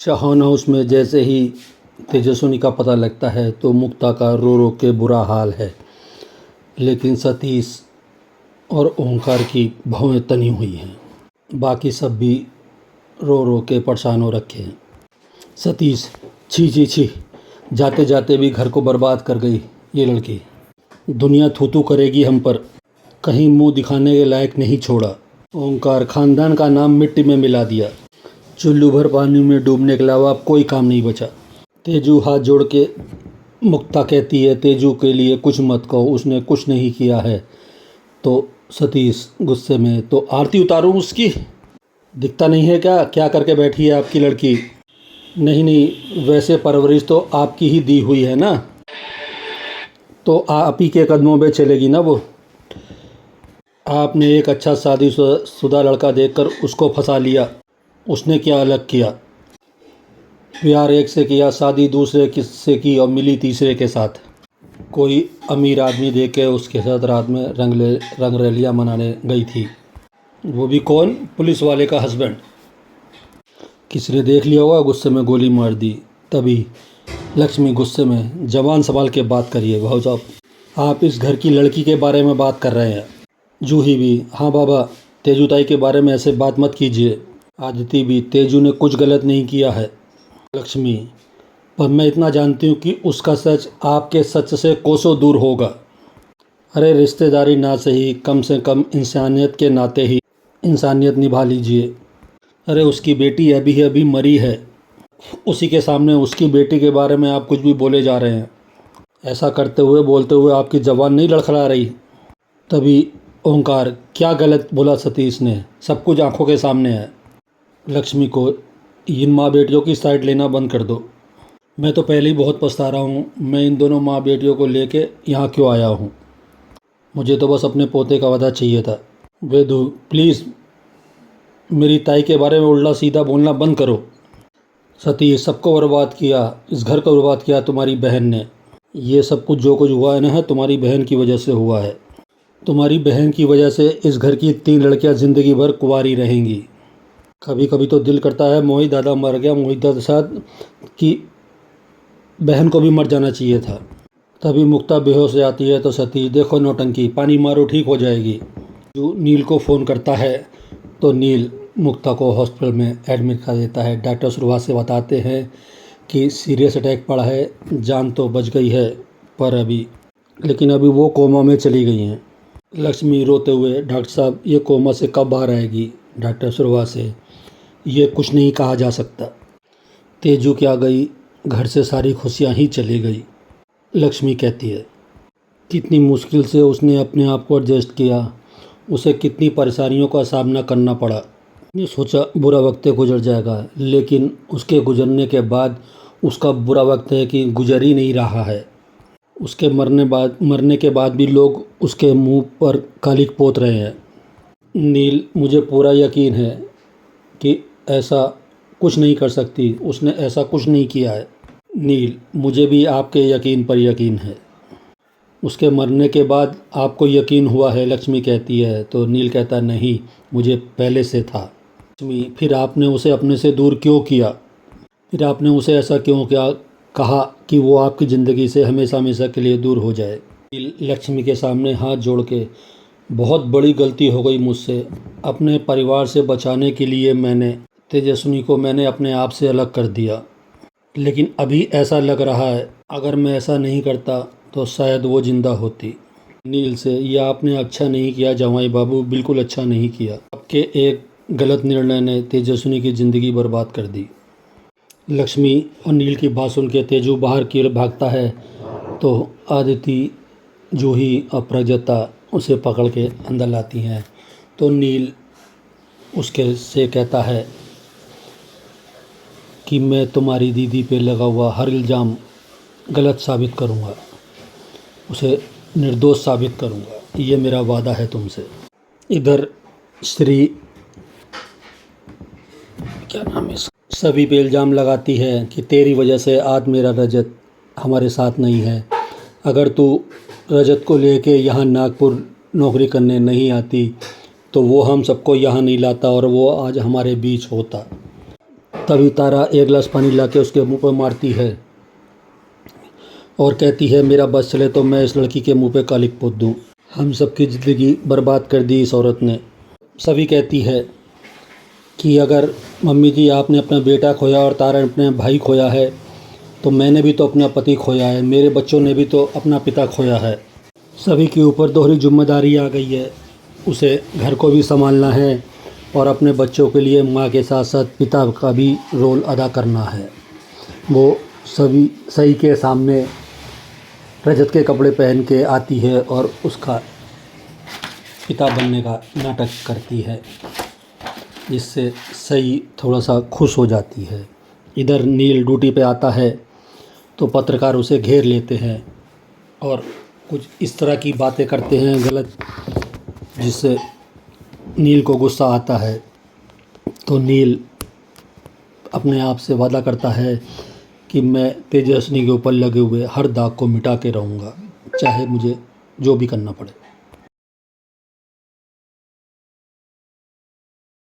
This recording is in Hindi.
शाहान हाउस में जैसे ही तेजस्विनी का पता लगता है तो मुक्ता का रो रो के बुरा हाल है, लेकिन सतीश और ओंकार की भवें तनी हुई हैं। बाकी सब भी रो रो के परेशान हो रखे हैं। सतीश, छी छी छी, जाते जाते भी घर को बर्बाद कर गई ये लड़की। दुनिया थू थू करेगी हम पर, कहीं मुंह दिखाने के लायक नहीं छोड़ा। ओंकार, खानदान का नाम मिट्टी में मिला दिया। चुल्लू भर पानी में डूबने के अलावा अब कोई काम नहीं बचा। तेजू हाथ जोड़ के मुक्ता कहती है, तेजू के लिए कुछ मत कहो, उसने कुछ नहीं किया है। तो सतीश गुस्से में, तो आरती उतारूं उसकी? दिखता नहीं है क्या क्या करके बैठी है आपकी लड़की? नहीं नहीं, वैसे परवरिश तो आपकी ही दी हुई है ना, तो आप ही के कदमों पे चलेगी ना वो। आपने एक अच्छा शादीशुदा लड़का देखकर उसको फंसा लिया, उसने क्या अलग किया? प्यार एक से किया, शादी दूसरे से की और मिली तीसरे के साथ। कोई अमीर आदमी देख के उसके साथ रात में रंगरलियाँ मनाने गई थी। वो भी कौन? पुलिस वाले का हस्बैंड। किसी ने देख लिया होगा, गुस्से में गोली मार दी। तभी लक्ष्मी गुस्से में, जवान संभाल के बात करिए भाऊ साहब, आप इस घर की लड़की के बारे में बात कर रहे हैं। जूही भी, हाँ बाबा, तेजू ताई के बारे में ऐसे बात मत कीजिए। आदिति भी, तेजू ने कुछ गलत नहीं किया है। लक्ष्मी, पर मैं इतना जानती हूँ कि उसका सच आपके सच से कोसों दूर होगा। अरे रिश्तेदारी ना सही, कम से कम इंसानियत के नाते ही इंसानियत निभा लीजिए। अरे उसकी बेटी अभी अभी मरी है, उसी के सामने उसकी बेटी के बारे में आप कुछ भी बोले जा रहे हैं। ऐसा करते हुए बोलते हुए आपकी ज़बान नहीं लड़खड़ा रही? तभी ओंकार, क्या गलत बोला सतीश ने? सब कुछ आंखों के सामने है। लक्ष्मी को, इन माँ बेटियों की साइड लेना बंद कर दो। मैं तो पहले ही बहुत पछता रहा हूँ, मैं इन दोनों माँ बेटियों को लेके यहाँ क्यों आया हूँ। मुझे तो बस अपने पोते का वादा चाहिए था। वेदु, प्लीज़ मेरी ताई के बारे में उल्टा सीधा बोलना बंद करो। सतीश, सबको बर्बाद किया, इस घर को बर्बाद किया तुम्हारी बहन ने। ये सब कुछ जो कुछ हुआ है ना, है तुम्हारी बहन की वजह से हुआ है। तुम्हारी बहन की वजह से इस घर की 3 लड़कियां ज़िंदगी भर कुंवारी रहेंगी। कभी कभी तो दिल करता है मोहित दादा मर गया, मोहित दादा साथ की बहन को भी मर जाना चाहिए था। तभी मुक्ता बेहोश हो जाती है तो सतीश, देखो नौटंकी, पानी मारो ठीक हो जाएगी। जो नील को फ़ोन करता है तो नील मुक्ता को हॉस्पिटल में एडमिट कर देता है। डॉक्टर शुरुआत से बताते हैं कि सीरियस अटैक पड़ा है, जान तो बच गई है पर लेकिन अभी वो कोमा में चली गई हैं। लक्ष्मी रोते हुए, डॉक्टर साहब ये कोमा से कब बाहर आएगी? डॉक्टर शुरुआत से, ये कुछ नहीं कहा जा सकता। तेजू क्या गई, घर से सारी खुशियाँ ही चली गई। लक्ष्मी कहती है, कितनी मुश्किल से उसने अपने आप को एडजस्ट किया, उसे कितनी परेशानियों का सामना करना पड़ा। ने सोचा बुरा वक्त गुजर जाएगा, लेकिन उसके गुजरने के बाद उसका बुरा वक्त है कि गुजर ही नहीं रहा है। उसके मरने के बाद भी लोग उसके मुंह पर कालिक पोत रहे हैं। नील, मुझे पूरा यकीन है कि ऐसा कुछ नहीं कर सकती, उसने ऐसा कुछ नहीं किया है। नील, मुझे भी आपके यकीन पर यकीन है। उसके मरने के बाद आपको यकीन हुआ है, लक्ष्मी कहती है। तो नील कहता, नहीं, मुझे पहले से था। लक्ष्मी, फिर आपने उसे अपने से दूर क्यों किया? फिर आपने उसे ऐसा क्यों कहा कि वो आपकी ज़िंदगी से हमेशा हमेशा के लिए दूर हो जाए? नील लक्ष्मी के सामने हाथ जोड़ के, बहुत बड़ी गलती हो गई मुझसे। अपने परिवार से बचाने के लिए तेजस्विनी को मैंने अपने आप से अलग कर दिया, लेकिन अभी ऐसा लग रहा है अगर मैं ऐसा नहीं करता तो शायद वो ज़िंदा होती। नील से, यह आपने अच्छा नहीं किया जवाई बाबू, बिल्कुल अच्छा नहीं किया। आपके एक गलत निर्णय ने तेजस्विनी की ज़िंदगी बर्बाद कर दी। लक्ष्मी और नील की बात सुन के तेजू बाहर की ओर भागता है तो आदिति, जूही और प्रजता उसे पकड़ के अंदर लाती हैं। तो नील उसके से कहता है कि मैं तुम्हारी दीदी पे लगा हुआ हर इल्ज़ाम गलत साबित करूँगा, उसे निर्दोष साबित करूँगा, ये मेरा वादा है तुमसे। इधर श्री, क्या नाम है, सभी पे इल्ज़ाम लगाती है कि तेरी वजह से आज मेरा रजत हमारे साथ नहीं है। अगर तू रजत को लेके यहाँ नागपुर नौकरी करने नहीं आती तो वो हम सबको यहाँ नहीं लाता और वो आज हमारे बीच होता। तभी तारा एक गिलास पानी लाके उसके मुंह पर मारती है और कहती है मेरा बस चले तो मैं इस लड़की के मुंह पे कालिक पोत दूँ। हम सबकी ज़िंदगी बर्बाद कर दी इस औरत ने। सभी कहती है कि अगर मम्मी जी आपने अपना बेटा खोया और तारा ने अपने भाई खोया है तो मैंने भी तो अपना पति खोया है, मेरे बच्चों ने भी तो अपना पिता खोया है। सभी के ऊपर दोहरी जिम्मेदारी आ गई है, उसे घर को भी संभालना है और अपने बच्चों के लिए माँ के साथ साथ पिता का भी रोल अदा करना है। वो सभी सही के सामने रजत के कपड़े पहन के आती है और उसका पिता बनने का नाटक करती है, जिससे सही थोड़ा सा खुश हो जाती है। इधर नील ड्यूटी पे आता है तो पत्रकार उसे घेर लेते हैं और कुछ इस तरह की बातें करते हैं गलत, जिससे नील को गुस्सा आता है। तो नील अपने आप से वादा करता है कि मैं तेजस्विनी के ऊपर लगे हुए हर दाग को मिटा के रहूँगा, चाहे मुझे जो भी करना पड़े।